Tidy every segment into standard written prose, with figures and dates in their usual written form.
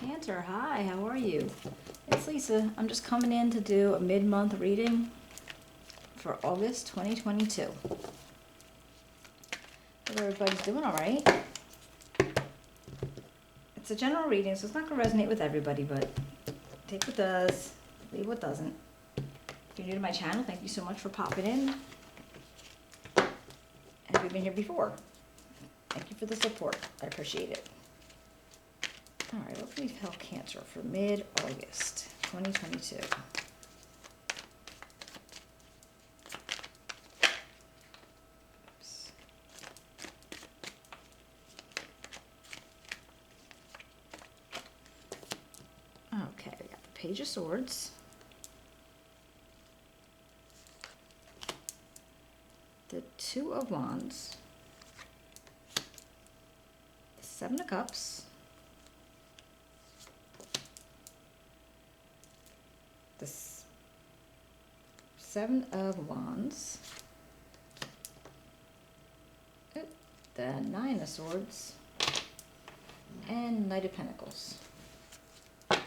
Cancer, hi, how are you? It's Lisa. I'm just coming in to do a mid-month reading for August 2022. Hope everybody's doing all right. It's a general reading, so it's not going to resonate with everybody, but take what does, leave what doesn't. If you're new to my channel, thank you so much for popping in. And if you've been here before, thank you for the support. I appreciate it. All right, what can we tell Cancer for mid-August 2022? Oops. Okay, we got the Page of Swords, the Two of Wands, the Seven of Cups, the Seven of Wands, the Nine of Swords, and Knight of Pentacles. All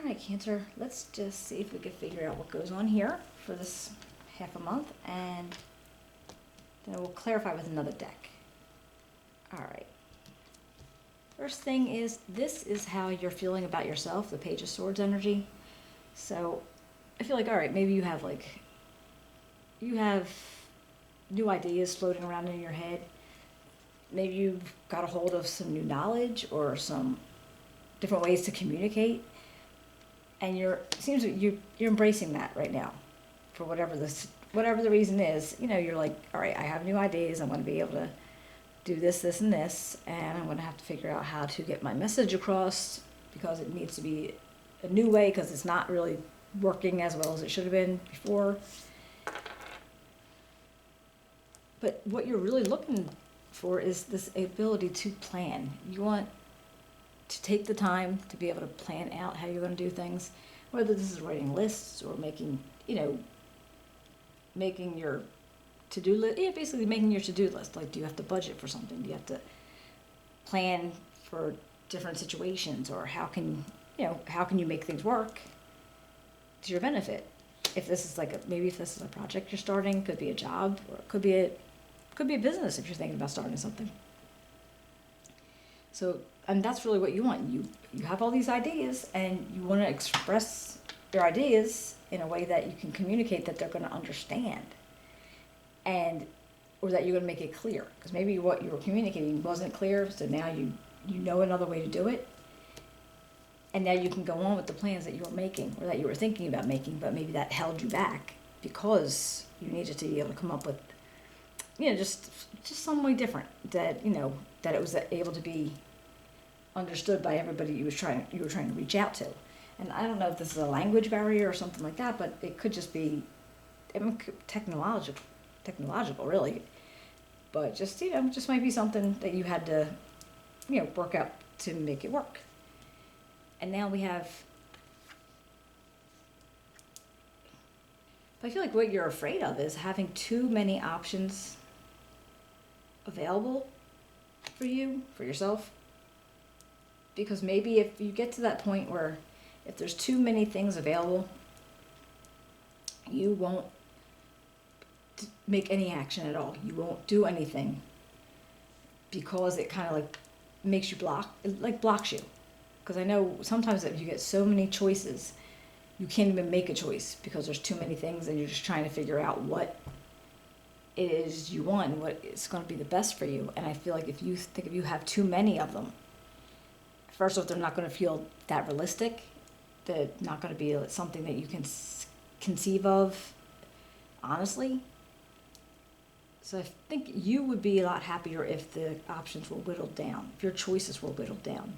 right, Cancer, let's just see if we can figure out what goes on here for this half a month, and then we'll clarify with another deck. All right. First thing is, this is how you're feeling about yourself, the Page of Swords energy. So I feel like, all right, maybe you have new ideas floating around in your head. Maybe you've got a hold of some new knowledge or some different ways to communicate, and it seems that you're embracing that right now for whatever the reason is. You know, you're like, all right, I have new ideas. I'm going to be able to do this, this, and this, and I'm going to have to figure out how to get my message across because it needs to be a new way because it's not really working as well as it should have been before. But what you're really looking for is this ability to plan. You want to take the time to be able to plan out how you're going to do things, whether this is writing lists or making your to-do list. Yeah, basically making your to-do list. Like, do you have to budget for something? Do you have to plan for different situations, or how can you make things work to your benefit? If this is maybe if this is a project you're starting, could be a job, or it could be a business if you're thinking about starting something. So, and that's really what you want. You have all these ideas, and you want to express your ideas in a way that you can communicate that they're going to understand, or that you're going to make it clear. Because maybe what you were communicating wasn't clear, so now you know another way to do it. And now you can go on with the plans that you were making or that you were thinking about making, but maybe that held you back because you needed to be able to come up with, just some way different that it was able to be understood by everybody you were trying to reach out to. And I don't know if this is a language barrier or something like that, but it could just be technological really. But just might be something that you had to work out to make it work. And now we have, I feel like what you're afraid of is having too many options available for yourself. Because maybe if you get to that point where if there's too many things available, you won't make any action at all. You won't do anything because it kind of makes you blocks you. Because I know sometimes if you get so many choices, you can't even make a choice because there's too many things and you're just trying to figure out what it is you want and what is going to be the best for you. And I feel like if you have too many of them, first off, they're not going to feel that realistic. They're not going to be something that you can conceive of honestly. So I think you would be a lot happier if the options were whittled down, if your choices were whittled down.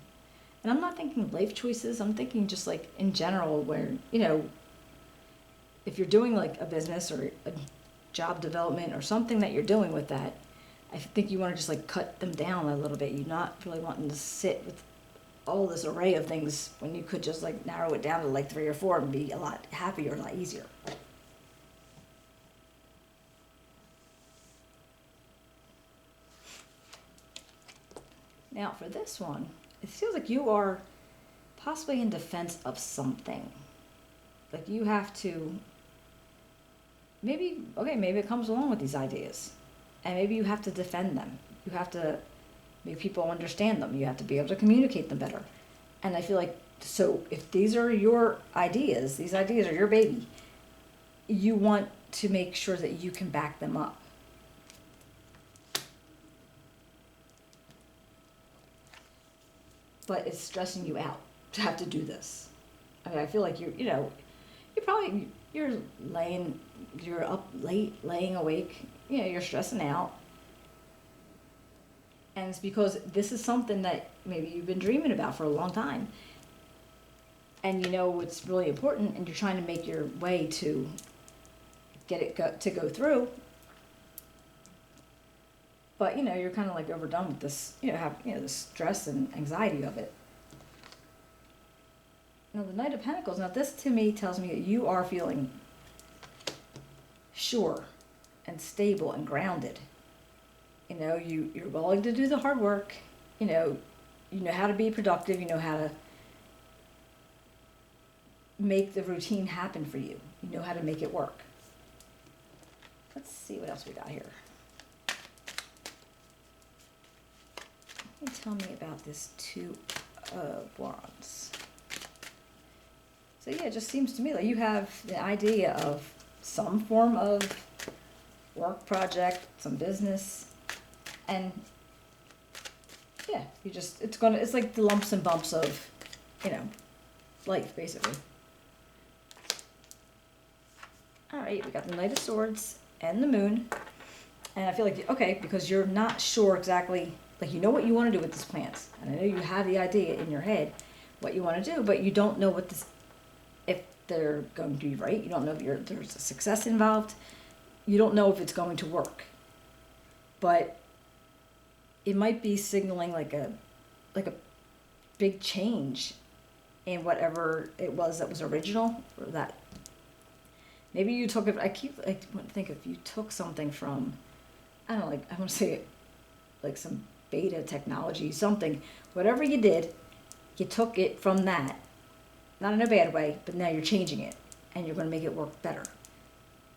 And I'm not thinking life choices, I'm thinking just in general where, if you're doing a business or a job development or something that you're doing with that, I think you want to just cut them down a little bit. You're not really wanting to sit with all this array of things when you could just narrow it down to 3 or 4 and be a lot happier, a lot easier. Now for this one, it feels like you are possibly in defense of something. Like you have to, maybe it comes along with these ideas. And maybe you have to defend them. You have to make people understand them. You have to be able to communicate them better. And I feel like, so if these are your ideas, these ideas are your baby, you want to make sure that you can back them up. But it's stressing you out to have to do this. I mean, I feel like you're up late, laying awake, you're stressing out. And it's because this is something that maybe you've been dreaming about for a long time. And it's really important, and you're trying to make your way to get it to go through. But you're kind of like overdone with this, the stress and anxiety of it. Now the Knight of Pentacles. Now this to me tells me that you are feeling sure and stable and grounded. You're willing to do the hard work. You know how to be productive. You know how to make the routine happen for you. You know how to make it work. Let's see what else we got here. Tell me about this Two of Wands. So yeah, it just seems to me like you have the idea of some form of work project, some business, and yeah, it's like the lumps and bumps of, life, basically. All right, we got the Knight of Swords and the Moon, and I feel like, okay, because you're not sure exactly, like you know what you want to do with these plants, and I know you have the idea in your head what you want to do, but you don't know if they're going to be right. You don't know if there's a success involved. You don't know if it's going to work, but it might be signaling like a big change in whatever it was that was original, or that maybe you took it. I think if you took something from, I don't know, like I want to say it, like some beta technology, something, whatever you did, you took it from that, not in a bad way, but now you're changing it, and you're going to make it work better,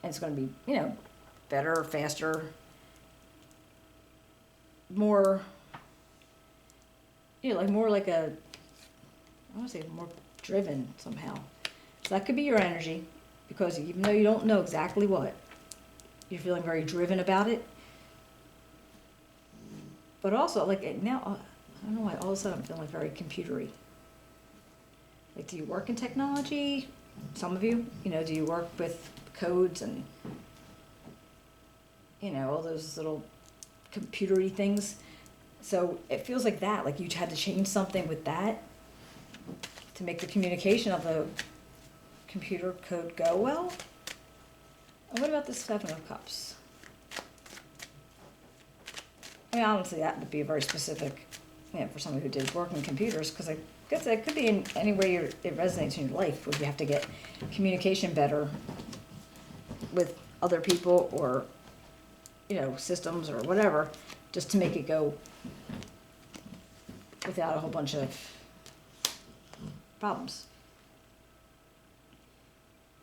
and it's going to be, better, faster, more, more like I want to say more driven somehow. So that could be your energy, because even though you don't know exactly what, you're feeling very driven about it. But also, like now, I don't know why all of a sudden I'm feeling very computery. Like, do you work in technology? Some of you, do you work with codes and, all those little computery things? So it feels like that, like you had to change something with that to make the communication of the computer code go well. And what about the Seven of Cups? I mean, honestly, that would be a very specific, for somebody who did work in computers, because I guess that could be in any way it resonates in your life, where you have to get communication better with other people or, systems or whatever, just to make it go without a whole bunch of problems.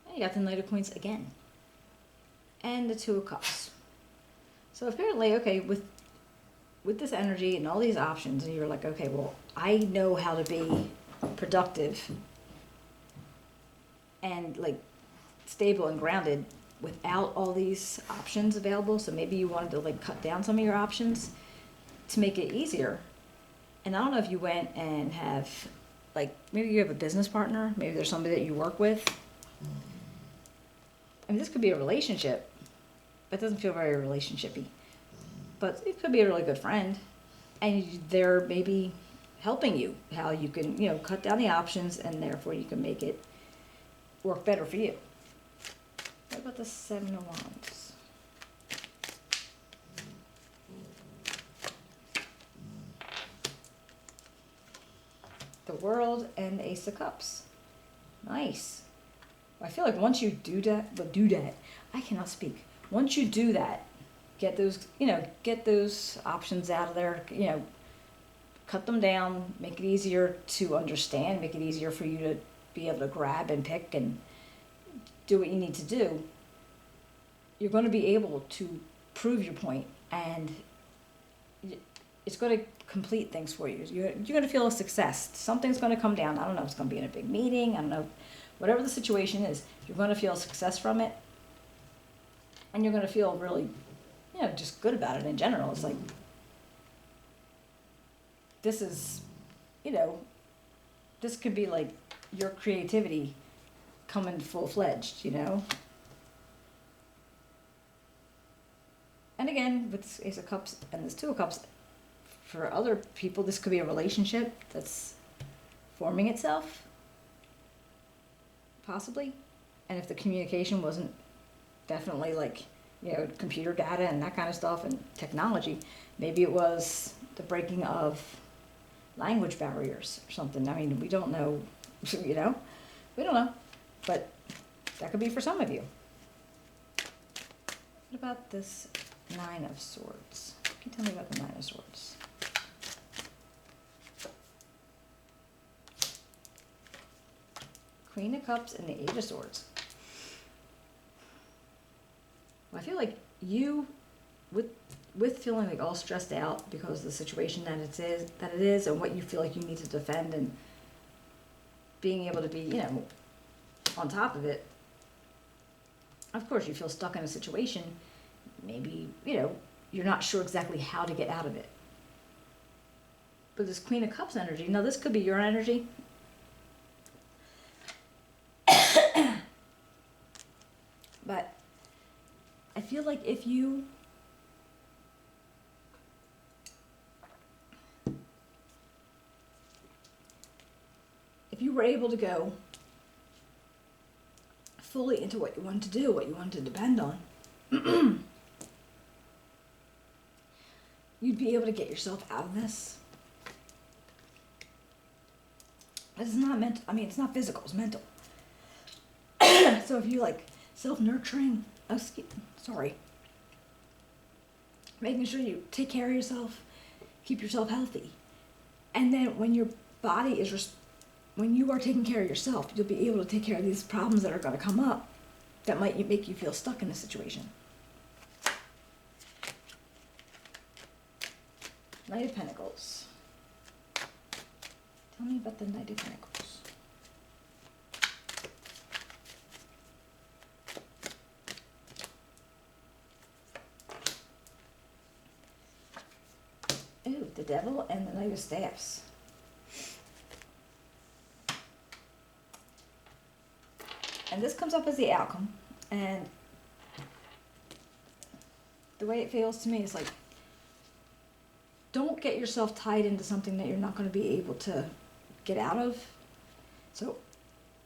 And you got the Knight of Coins again. And the Two of Cups. So apparently, okay, with this energy and all these options, and you're like, okay, well, I know how to be productive and like stable and grounded without all these options available. So maybe you wanted to like cut down some of your options to make it easier. And I don't know if you went and have, like, maybe you have a business partner, maybe there's somebody that you work with. I mean, this could be a relationship, but it doesn't feel very relationshipy. But it could be a really good friend, and they're maybe helping you how you can, cut down the options, and therefore you can make it work better for you. What about the Seven of Wands? The World and the Ace of Cups. Nice. I feel like once you do that, I cannot speak. Once you do that, get those options out of there, cut them down, make it easier to understand, make it easier for you to be able to grab and pick and do what you need to do, you're going to be able to prove your point, and it's going to complete things for you. You're going to feel a success. Something's going to come down. I don't know if it's going to be in a big meeting. I don't know. Whatever the situation is, you're going to feel success from it, and you're going to feel really, just good about it in general. It's like, this is, this could be like your creativity coming full-fledged, And again, with this Ace of Cups and this Two of Cups, for other people, this could be a relationship that's forming itself, possibly. And if the communication wasn't definitely like, computer data and that kind of stuff and technology, maybe it was the breaking of language barriers or something. I mean, we don't know, we don't know, but that could be for some of you. What about this Nine of Swords? Can you tell me about the Nine of Swords? Queen of Cups and the Eight of Swords. Well, I feel like you, with feeling like all stressed out because of the situation that it is, and what you feel like you need to defend, and being able to be, on top of it. Of course, you feel stuck in a situation. Maybe, you're not sure exactly how to get out of it. But this Queen of Cups energy, now this could be your energy. But I feel like if you were able to go fully into what you wanted to do, what you wanted to depend on, you'd be able to get yourself out of this. It's not mental. I mean, it's not physical, it's mental. So if you like self-nurturing, making sure you take care of yourself, keep yourself healthy. And then when your body is, when you are taking care of yourself, you'll be able to take care of these problems that are going to come up that might make you feel stuck in a situation. Knight of Pentacles. Tell me about the Knight of Pentacles. Ooh, the Devil and the Knight of Staffs. And this comes up as the outcome, and the way it feels to me is like, don't get yourself tied into something that you're not going to be able to get out of. So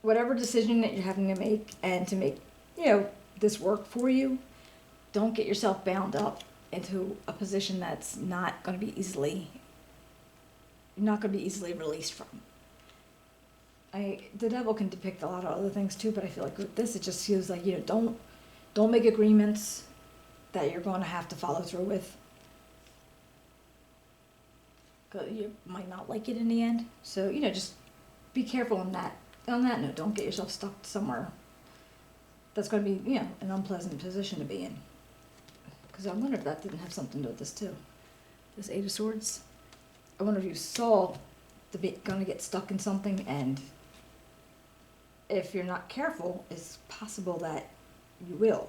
whatever decision that you're having to make, and to make, this work for you, don't get yourself bound up into a position that's not going to be easily released from. The Devil can depict a lot of other things too, but I feel like with this, it just feels like, don't make agreements that you're going to have to follow through with. You might not like it in the end. So, just be careful on that note. Don't get yourself stuck somewhere that's going to be, an unpleasant position to be in. Because I wonder if that didn't have something to do with this too. This Eight of Swords. I wonder if you saw going to get stuck in something, and if you're not careful, it's possible that you will.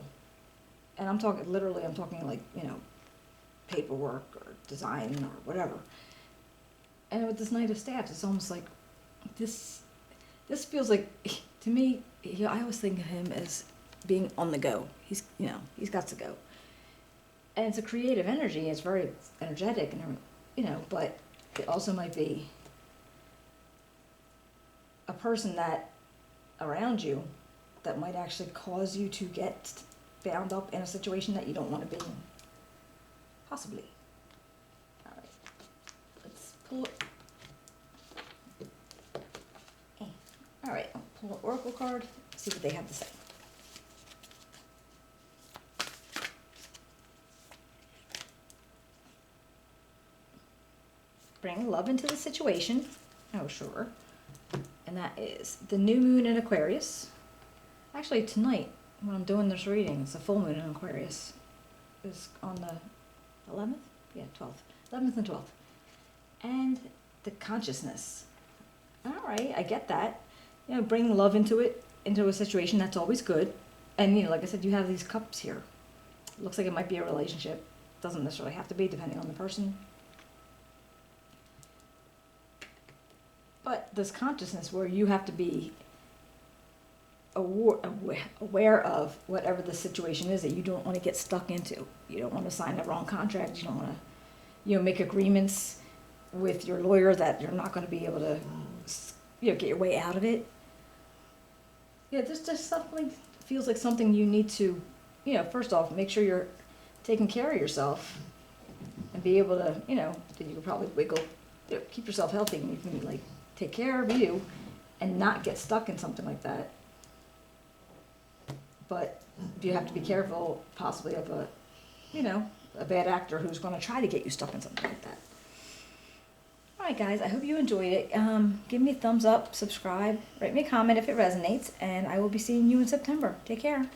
And I'm talking like, paperwork or design or whatever. And with this Knight of Staffs, it's almost like this feels like, to me, I always think of him as being on the go. He's got to go. And it's a creative energy. It's very energetic, and but it also might be a person that around you that might actually cause you to get bound up in a situation that you don't want to be in. Possibly. All right. Let's pull it. All right. I'll pull an oracle card. See what they have to say. bring love into the situation. Oh, sure. And that is the new moon in Aquarius. Actually, tonight, when I'm doing this reading, it's a full moon in Aquarius. It's on the 11th? Yeah, 12th. 11th and 12th. And the consciousness. All right, I get that. You know, bring love into it, into a situation, that's always good. And, you know, like I said, you have these cups here. Looks like it might be a relationship. Doesn't necessarily have to be, depending on the person. But this consciousness where you have to be aware of whatever the situation is that you don't want to get stuck into. You don't want to sign the wrong contract. You don't want to, you know, make agreements with your lawyer that you're not going to be able to, you know, get your way out of it. Yeah, there's just something, feels like something you need to, you know, first off, make sure you're taking care of yourself and be able to, you know, that you can probably wiggle, you know, keep yourself healthy and you can, like, take care of you and not get stuck in something like that. But you have to be careful, possibly, of a, you know, a bad actor who's going to try to get you stuck in something like that. All right, guys, I hope you enjoyed it. Give me a thumbs up, subscribe, write me a comment if it resonates, and I will be seeing you in September. Take care.